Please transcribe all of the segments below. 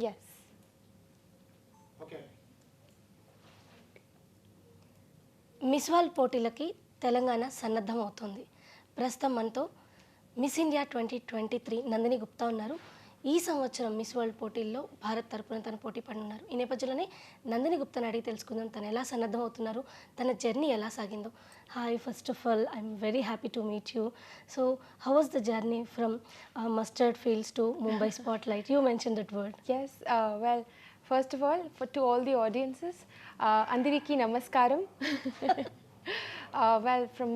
Yes. Okay. Miss World పోటీలకి తెలంగాణ సన్నద్ధం అవుతుంది. ప్రస్తుతం మనతో మిస్ ఇండియా 2023 నందిని గుప్తా ఉన్నారు. ఈ సంవత్సరం మిస్ వరల్డ్ పోటీల్లో భారత్ తరపున తను పోటీ పడినారు. ఈ నేపథ్యంలోనే నందిని గుప్తాని అడిగి తెలుసుకుందాం తను ఎలా సన్నద్ధం అవుతున్నారు, తన జర్నీ ఎలా సాగిందో. Hi, first of all I'm very happy to meet you. So how was the journey from mustard fields to Mumbai spotlight? You mention that word. Yes. Well, first of all, to all the audiences, Andiriki Namaskaram. Well, from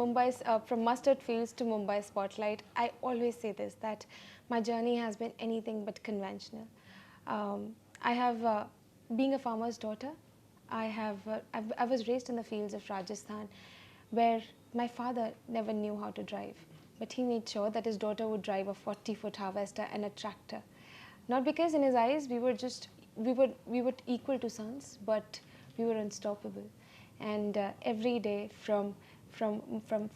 mustard fields to Mumbai spotlight, I always say this, that my journey has been anything but conventional. I have, being a farmer's daughter, I was raised in the fields of Rajasthan, where my father never knew how to drive, but he made sure that his daughter would drive a 40-foot harvester and a tractor. Not because in his eyes we were equal to sons, but we were unstoppable. And every day from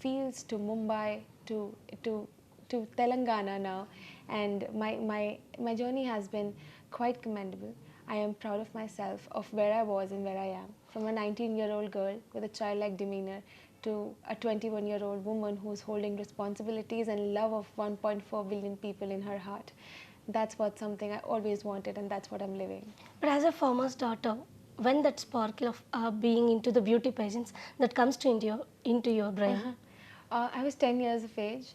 fields to Mumbai to Telangana now, and my journey has been quite commendable. I am proud of myself, of where I was and where I am. From a 19-year-old girl with a childlike demeanor to a 21-year-old woman who's holding responsibilities and love of 1.4 billion people in her heart. That's what something I always wanted, and that's what I'm living. But as a farmer's daughter, when that sparkle of being into the beauty pageants that comes to into your brain? I was 10 years of age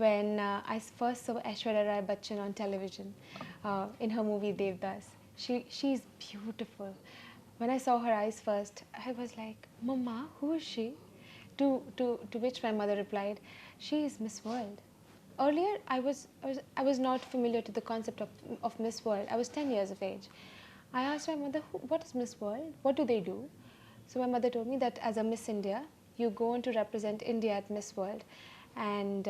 when I first saw Aishwarya Rai Bachchan on television in her movie Devdas. She's beautiful. When I saw her eyes first, I was like, "Mama, who is she?" To which my mother replied, "She is Miss World." Earlier, I was not familiar to the concept of Miss World. I was 10 years of age. I asked my mother, "What is Miss World? What do they do?" So my mother told me that as a Miss India, you go on to represent India at Miss World, and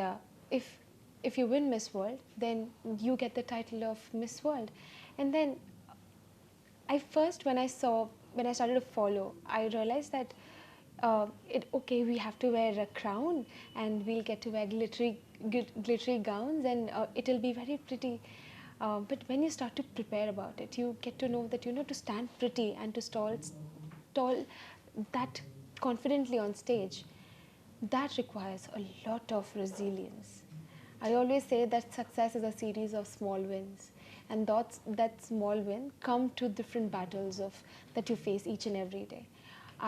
if you win Miss World, then you get the title of Miss World. And then when I started to follow, I realized that we have to wear a crown, and we'll get to wear glittery gowns, and it'll be very pretty. But when you start to prepare about it, you get to know that to stand pretty and to stall that confidently on stage, that requires a lot of resilience. I always say that success is a series of small wins, and that small win come to different battles that you face each and every day.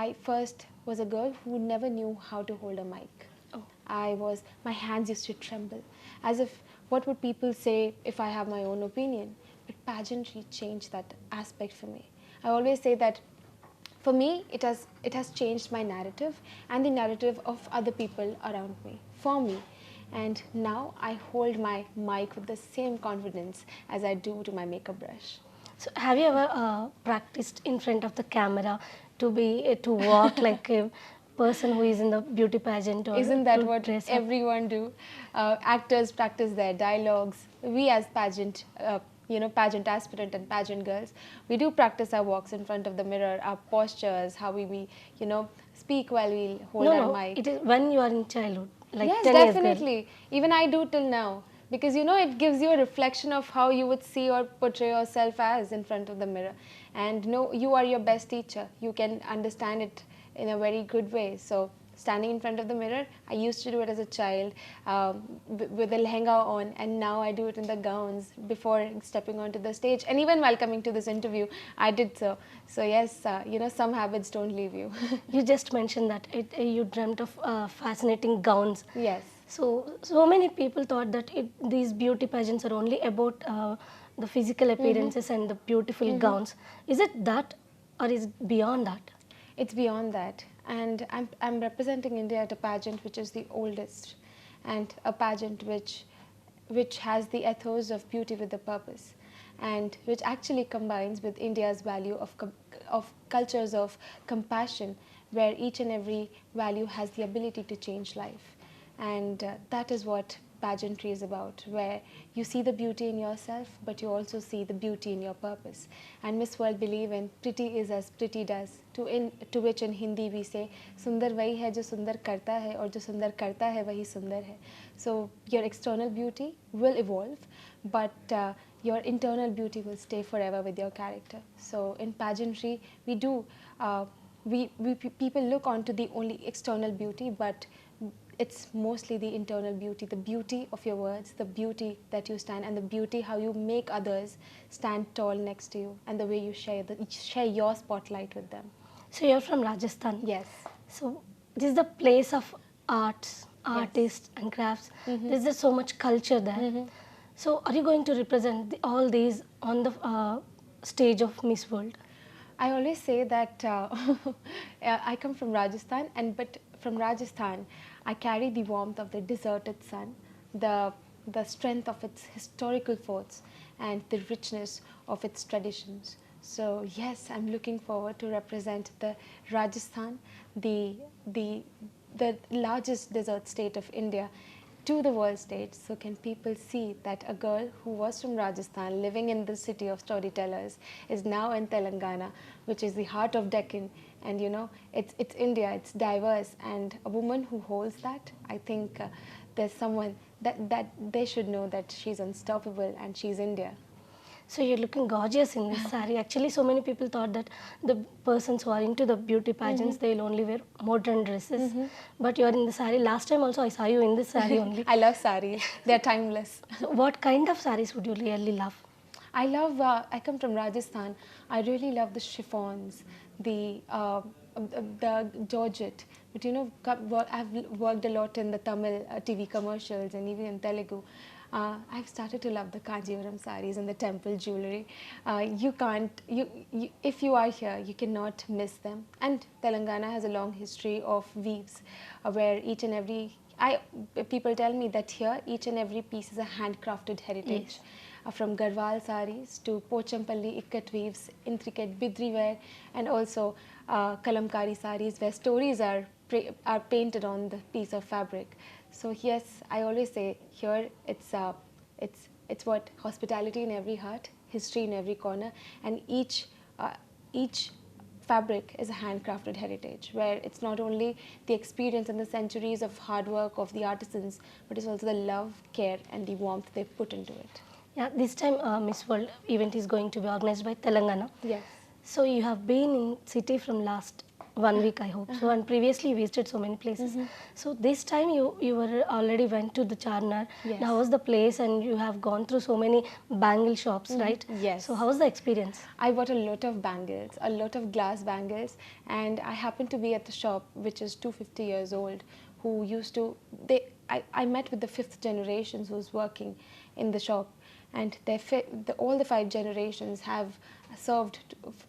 I first was a girl who never knew how to hold a mic. My hands used to tremble, as if what would people say if I have my own opinion. But pageantry changed that aspect for me. I always say that for me it has changed my narrative and the narrative of other people around me for me. And now I hold my mic with the same confidence as I do to my makeup brush. So have you ever practiced in front of the camera to walk like a person who is in the beauty pageant? Or isn't that to what dress up? everyone do? Actors practice their dialogues. We as pageant aspirant and pageant girls, we do practice our walks in front of the mirror, our postures, how we speak while we hold our mic. It is when you are in childhood, like Yes, 10 years girl. definitely. Even I do till now, because it gives you a reflection of how you would see or portray yourself as in front of the mirror. And you are your best teacher. You can understand it in a very good way. So standing in front of the mirror, I used to do it as a child with a lehenga on, and now I do it in the gowns before stepping onto the stage, and even while coming to this interview I did so. So yes, some habits don't leave you. You just mentioned that you dreamt of fascinating gowns. Yes. So many people thought that these beauty pageants are only about the physical appearances and the beautiful gowns. Is it that, or is it beyond that? It's beyond that, and I'm representing India at a pageant which is the oldest, and a pageant which has the ethos of beauty with a purpose, and which actually combines with India's value of cultures of compassion, where each and every value has the ability to change life. And that is what pageantry is about, where you see the beauty in yourself, but you also see the beauty in your purpose. And Miss World believe in pretty is as pretty does, to which in Hindi we say, "Sundar wahi hai jo sundar karta hai, aur jo sundar karta hai wahi sundar hai." So your external beauty will evolve, but your internal beauty will stay forever with your character. So in pageantry, we do, people look onto the only external beauty, but it's mostly the internal beauty of your words, the beauty that you stand, and the beauty how you make others stand tall next to you, and the way you share your spotlight with them. So you're from Rajasthan. Yes. So this is the place of arts, artists and crafts. There's just so much culture there. So are you going to represent all these on the stage of Miss World? I always say that I come from Rajasthan, but from Rajasthan, I carry the warmth of the deserted sun, the strength of its historical forts, and the richness of its traditions. So yes, I'm looking forward to represent the Rajasthan, the largest desert state of India, to the world stage, so can people see that a girl who was from Rajasthan living in the city of storytellers is now in Telangana, which is the heart of Deccan, and it's India, it's diverse, and a woman who holds that, I think there's someone that they should know that she's unstoppable and she's India. So you're looking gorgeous in this saree. Actually, so many people thought that the persons who are into the beauty pageants, they'll only wear modern dresses. But you're in the saree. Last time also I saw you in this saree only. I love saris. They're timeless. So what kind of sarees would you really love? I come from Rajasthan. I really love the chiffons, the Georgette. But I've worked a lot in the Tamil TV commercials and even in Telugu. I've started to love the Kanjivaram saris and the temple jewelry. If you are here, you cannot miss them. And Telangana has a long history of weaves, where each and every, people tell me that here each and every piece is a handcrafted heritage. Yes. From Garhwal saris to Pochampalli ikat weaves, intricate bidri wear, and also kalamkari saris where stories are painted on the piece of fabric. So yes, I always say here it's what hospitality in every heart, history in every corner, and each fabric is a handcrafted heritage, where it's not only the experience and the centuries of hard work of the artisans, but it's also the love, care, and the warmth they put into it. Yeah, this time Miss World event is going to be organized by Telangana. Yes. So you have been in city from last 1 week, I hope. So, and previously you visited so many places. So this time you were already went to the Charminar. Yes. Now, how was the place? And you have gone through so many bangle shops, right? Yes. So how was the experience? I bought a lot of bangles, a lot of glass bangles, and I happened to be at the shop, which is 250 years old, who used to, I met with the 5th generations who's working in the shop, and all the 5 generations have served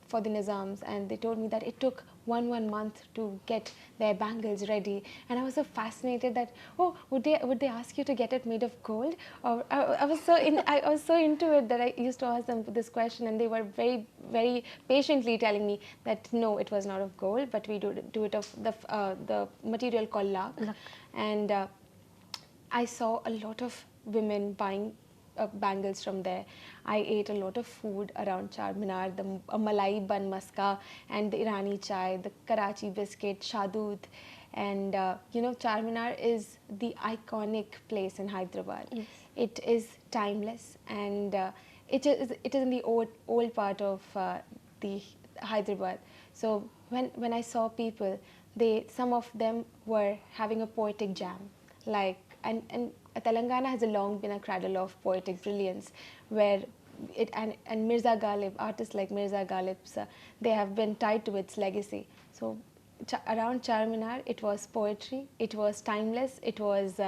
for the Nizams, and they told me that it took one month to get their bangles ready, and I was so fascinated that, oh, would they ask you to get it made of gold? Or I was so into it that I used to ask them this question, and they were very, very patiently telling me that no, it was not of gold, but we do it of the material called lak. And I saw a lot of women buying bangles from there. I ate a lot of food around Charminar, the malai bun maska, and the Irani chai, the Karachi biscuit, shadud, and Charminar is the iconic place in Hyderabad. Yes. It is timeless, and it is in the old part of the Hyderabad. So when I saw people, some of them were having a poetic jam, and Telangana has long been a cradle of poetic brilliance, where and Mirza Ghalib, artists like Mirza Ghalib, they have been tied to its legacy. So around Charminar, it was poetry, it was timeless, it was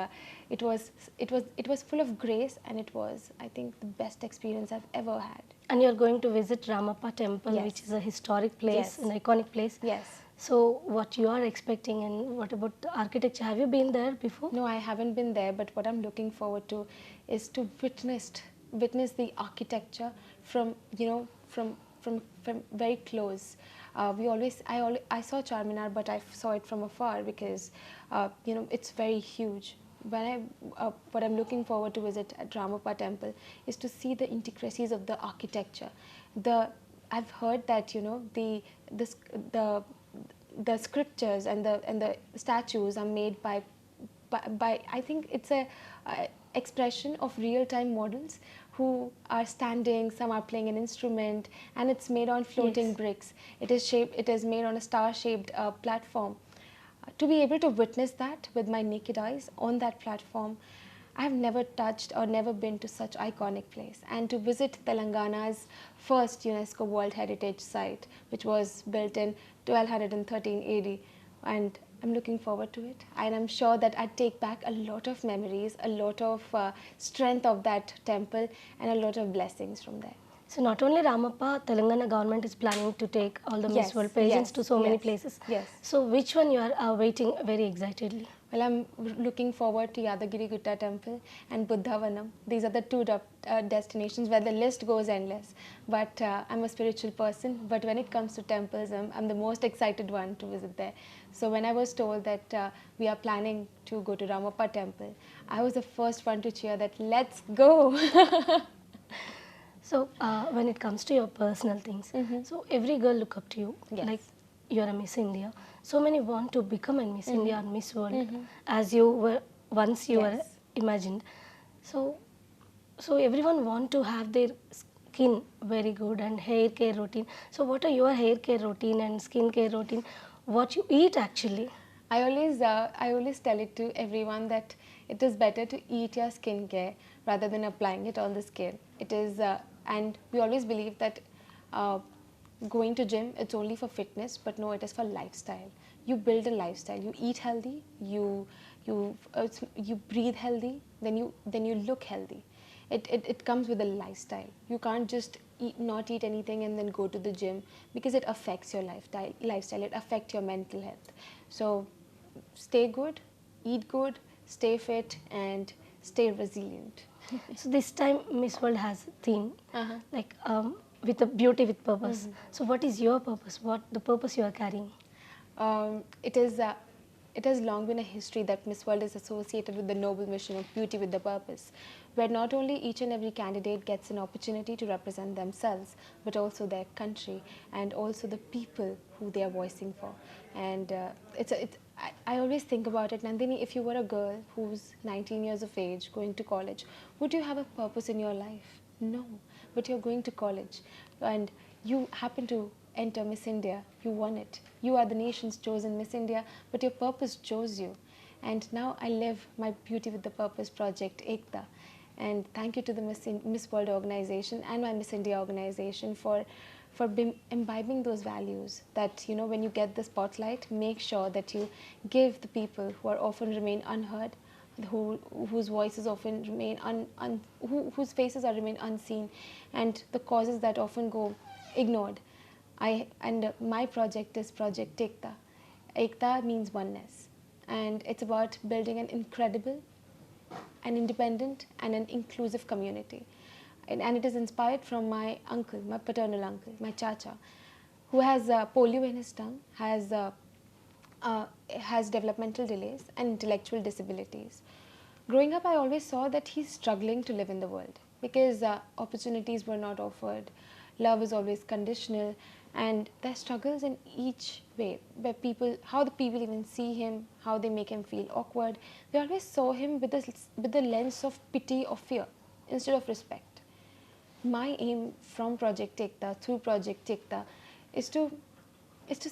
full of grace, and it was, I think, the best experience I've ever had. And you're going to visit Ramapa Temple, yes. which is a historic place, yes. an iconic place. Yes. So what you are expecting, and what about the architecture? Have you been there before? No, I haven't been there, but what I'm looking forward to is to witness the architecture from very close. I saw Charminar, but I saw it from afar because it's very huge. What I'm looking forward to visit at Ramapa Temple is to see the intricacies of the architecture. I've heard that the sculptures and the statues are made by I think it's a expression of real-time models, who are standing, some are playing an instrument, and it's made on floating Yes. bricks. It is made on a star-shaped platform. To be able to witness that with my naked eyes on that platform, I have never touched or never been to such iconic place. And to visit Telangana's first UNESCO World Heritage Site, which was built in 1213 AD, and I'm looking forward to it. And I'm sure that I'd take back a lot of memories, a lot of strength of that temple, and a lot of blessings from there. So not only Ramappa, Telangana government is planning to take all the Miss Yes, World pageants yes, to so many yes, places. yes. So which one you are waiting very excitedly? Well, I'm looking forward to Yadagiri Gutta Temple and Buddhavanam. These are the two destinations where the list goes endless. But I'm a spiritual person, but when it comes to temples, I'm the most excited one to visit there. So when I was told that we are planning to go to Ramapa Temple, I was the first one to cheer that, let's go. So when it comes to your personal things, so every girl look up to you, Yes. like you're a Miss India. So many want to become a Miss India or Miss World, as you were once you were Yes. imagined. So everyone want to have their skin very good and hair care routine. So what are your hair care routine and skin care routine? What you eat actually? I always tell it to everyone that it is better to eat your skincare rather than applying it on the skin. It is, and we always believe that uh, going to gym, it's only for fitness, but no, it is for lifestyle. You build a lifestyle. You eat healthy. You breathe healthy. Then you look healthy. It comes with a lifestyle. You can't just not eat anything and then go to the gym, because it affects your lifestyle. It affects your mental health. So stay good, eat good, stay fit, and stay resilient. So this time Miss World has a theme, Uh-huh. like with a beauty with purpose. So what is your purpose? What the purpose you are carrying? It is. It has long been a history that Miss World is associated with the noble mission of beauty with a purpose, where not only each and every candidate gets an opportunity to represent themselves, but also their country and also the people who they are voicing for. And I always think about it, Nandini, if you were a girl who's 19 years of age going to college, would you have a purpose in your life? No, but you're going to college and you happen to enter Miss India, you won it. You are the nation's chosen Miss India, but your purpose chose you. And now I live my Beauty with the Purpose project, Ekta. And thank you to the Miss World organization and my Miss India organization for imbibing those values that, you know, when you get the spotlight, make sure that you give the people who are often remain unheard, whose voices often remain whose faces are remain unseen, and the causes that often go ignored. My project is Project Tikka. Ekta means oneness, and it's about building an incredible, an independent, and an inclusive community. And it is inspired from my uncle, my paternal uncle, my chacha, who has polio in his tongue, has developmental delays and intellectual disabilities. Growing up, I always saw that he's struggling to live in the world because opportunities were not offered, love is always conditional, and there are struggles in each way where how the people even see him, how they make him feel awkward. They always saw him with the lens of pity or fear instead of respect. My aim from Project Tikta, through Project Tikta, is to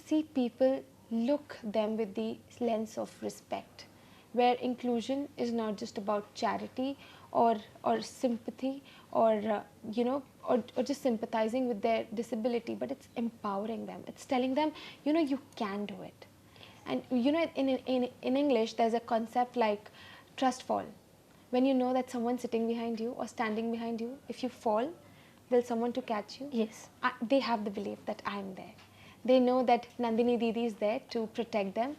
see people look them with the lens of respect, where inclusion is not just about charity or sympathy or or just sympathizing with their disability, but it's empowering them. It's telling them, you know, you can do it. And you know, in English, there's a concept like trust fall. When you know that someone's sitting behind you or standing behind you, if you fall, there's someone to catch you. Yes. They have the belief that I'm there. They know that Nandini Didi is there to protect them,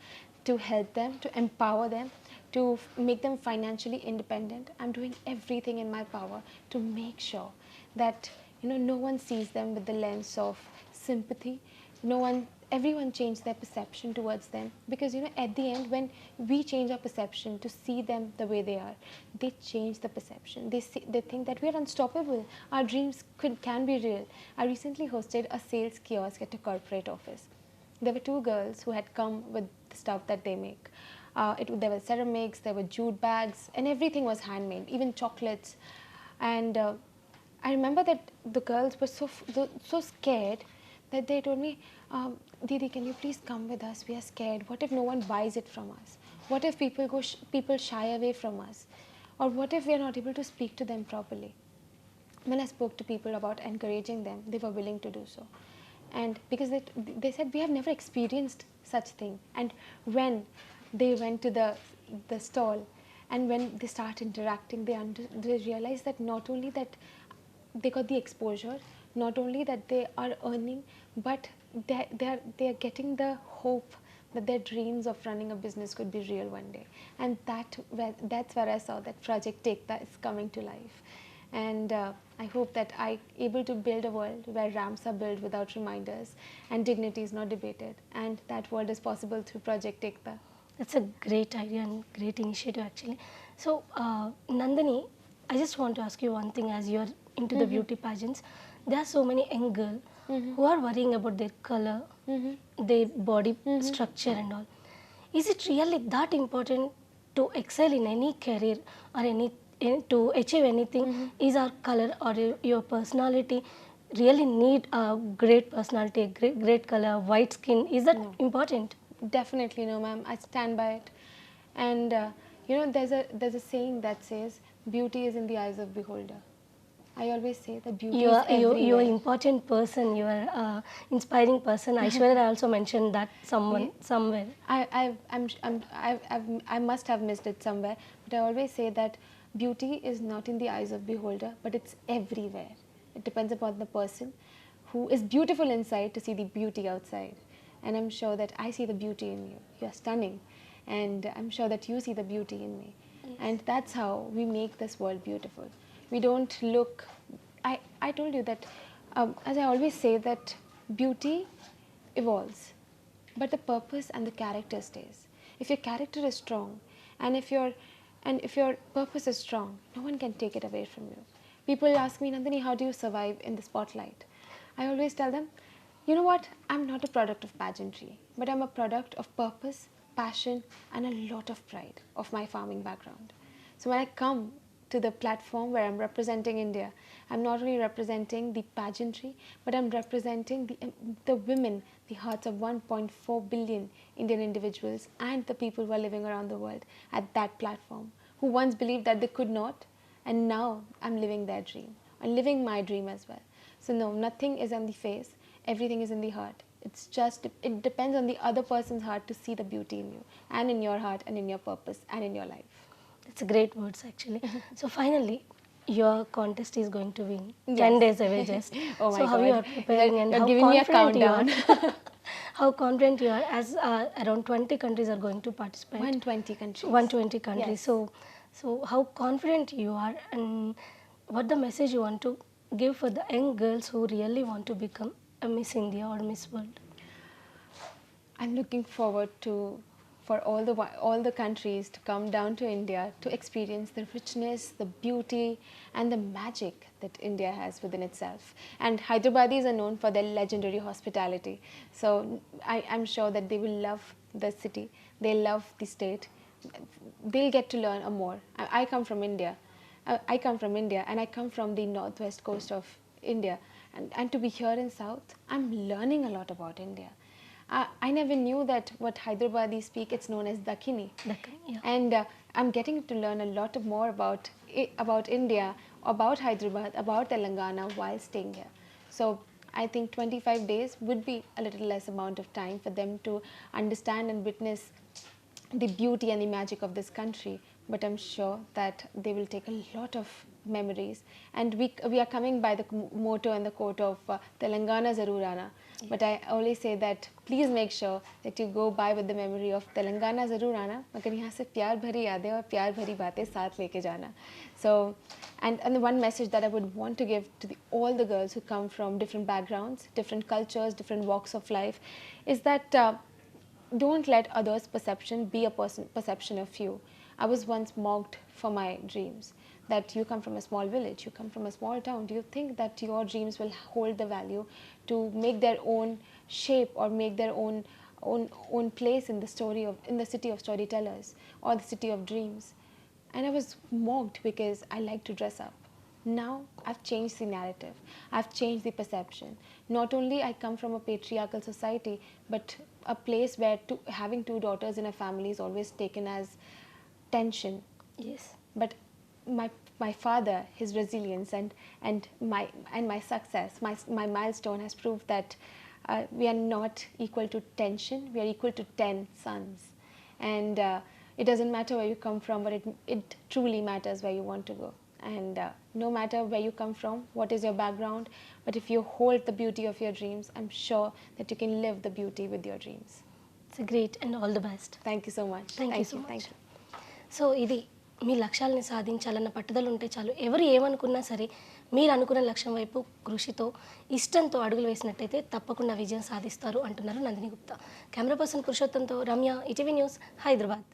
to help them, to empower them, to make them financially independent. I'm doing everything in my power to make sure that, you know, no one sees them with the lens of sympathy. Everyone change their perception towards them, because, you know, at the end, when we change our perception to see them the way they are, they change the perception. They think that we are unstoppable. Our dreams can be real. I recently hosted a sales kiosk at a corporate office. There were two girls who had come with the stuff that they make. There were ceramics, there were jute bags, and everything was handmade, even chocolates. And I remember that the girls were so scared that they told me, Didi, can you please come with us? We are scared. What if no one buys it from us? What if people shy away from us? Or what if we are not able to speak to them properly? When I spoke to people about encouraging them, they were willing to do so. And because they said, we have never experienced such thing. And when they went to the stall and when they start interacting, they realized that not only that they got the exposure, not only that they are earning, but they are getting the hope that their dreams of running a business could be real one day. And that's where I saw that Project Tikka is coming to life. And I hope that I able to build a world where ramps are built without reminders and dignity is not debated, and that world is possible through Project Tikka. That's a great idea and great initiative actually. So Nandini, I just want to ask you one thing. As you're into the beauty pageants, there are so many young girls who are worrying about their color, their body structure and all. Is it really that important to excel in any career or to achieve anything? Is our color or your personality really need a great personality, great color, white skin? Is that important? Definitely no, ma'am. I stand by it. And there's a saying that says, beauty is in the eyes of beholder. I always say that beauty is everywhere. You are an important person. You are inspiring person. Aishwarya also mentioned that somewhere. I must have missed it somewhere. But I always say that beauty is not in the eyes of beholder, but it's everywhere. It depends upon the person who is beautiful inside to see the beauty outside. And I'm sure that I see the beauty in you. You are stunning. And I'm sure that you see the beauty in me. Yes. And that's how we make this world beautiful. We don't look... I told you that, as I always say, that beauty evolves. But the purpose and the character stays. If your character is strong, and if your purpose is strong, no one can take it away from you. People ask me, Nandini, how do you survive in the spotlight? I always tell them, you know what, I'm not a product of pageantry, but I'm a product of purpose, passion, and a lot of pride of my farming background. So when I come to the platform where I'm representing India, I'm not only representing the pageantry, but I'm representing the women, the hearts of 1.4 billion Indian individuals and the people who are living around the world at that platform, who once believed that they could not, and now I'm living their dream, and living my dream as well. So no, nothing is on the face, everything is in the heart. It's just, it depends on the other person's heart to see the beauty in you, and in your heart, and in your purpose, and in your life. That's great words actually. So finally, your contest is going to win. Yes. 10 days away just. Oh my so how God. you are preparing and You're how giving me a confident countdown. you are. How confident you are, as around 20 countries are going to participate. 120 countries. 120 countries. Yes. So how confident you are, and what the message you want to give for the young girls who really want to become a Miss India or Miss World? I'm looking forward for all the countries to come down to India to experience the richness, the beauty, and the magic that India has within itself. And Hyderabadis are known for their legendary hospitality. So I'm sure that they will love the city, they love the state, they'll get to learn more. I come from India. I come from India, and I come from the northwest coast of India. And to be here in South, I'm learning a lot about India. I never knew that what Hyderabadi speak, it's known as Dakhini. Yeah. And I'm getting to learn a lot more about India, about Hyderabad, about Telangana while staying here. So I think 25 days would be a little less amount of time for them to understand and witness the beauty and the magic of this country. But I'm sure that they will take a lot of memories. And we are coming by the motto and the quote of Telangana Zarur Aana. Yes. But I always say that please make sure that you go by with the memory of Telangana Zarur Aana, मगर यहाँ से प्यार भरी यादें और प्यार भरी बातें साथ लेके जाना. So, and the one message that I would want to give to all the girls who come from different backgrounds, different cultures, different walks of life, is that don't let others' perception be a perception of you. I was once mocked for my dreams, that you come from a small village, you come from a small town. Do you think that your dreams will hold the value to make their own shape or make their own place in the city of storytellers or the city of dreams? And I was mocked because I like to dress up. Now I've changed the narrative, I've changed the perception. Not only I come from a patriarchal society, but a place where having two daughters in a family is always taken as tension. Yes. But my father, his resilience and my success, my milestone has proved that we are not equal to tension, we are equal to 10 sons. And it doesn't matter where you come from, but it truly matters where you want to go. And no matter where you come from, what is your background, but if you hold the beauty of your dreams, I'm sure that you can live the beauty with your dreams. It's great and all the best. Thank you so much. Thank you so much. Thank you. So ఇది మీ లక్ష్యాలని సాధించాలన్న పట్టుదల ఉంటే చాలు, ఎవరు ఏమనుకున్నా సరే మీరు అనుకున్న లక్ష్యం వైపు కృషితో ఇష్టంతో అడుగులు వేసినట్టయితే తప్పకుండా విజయం సాధిస్తారు అంటున్నారు నందిని గుప్తా. కెమెరా పర్సన్ పురుషోత్తంతో రమ్య, ఈటీవీ న్యూస్, హైదరాబాద్.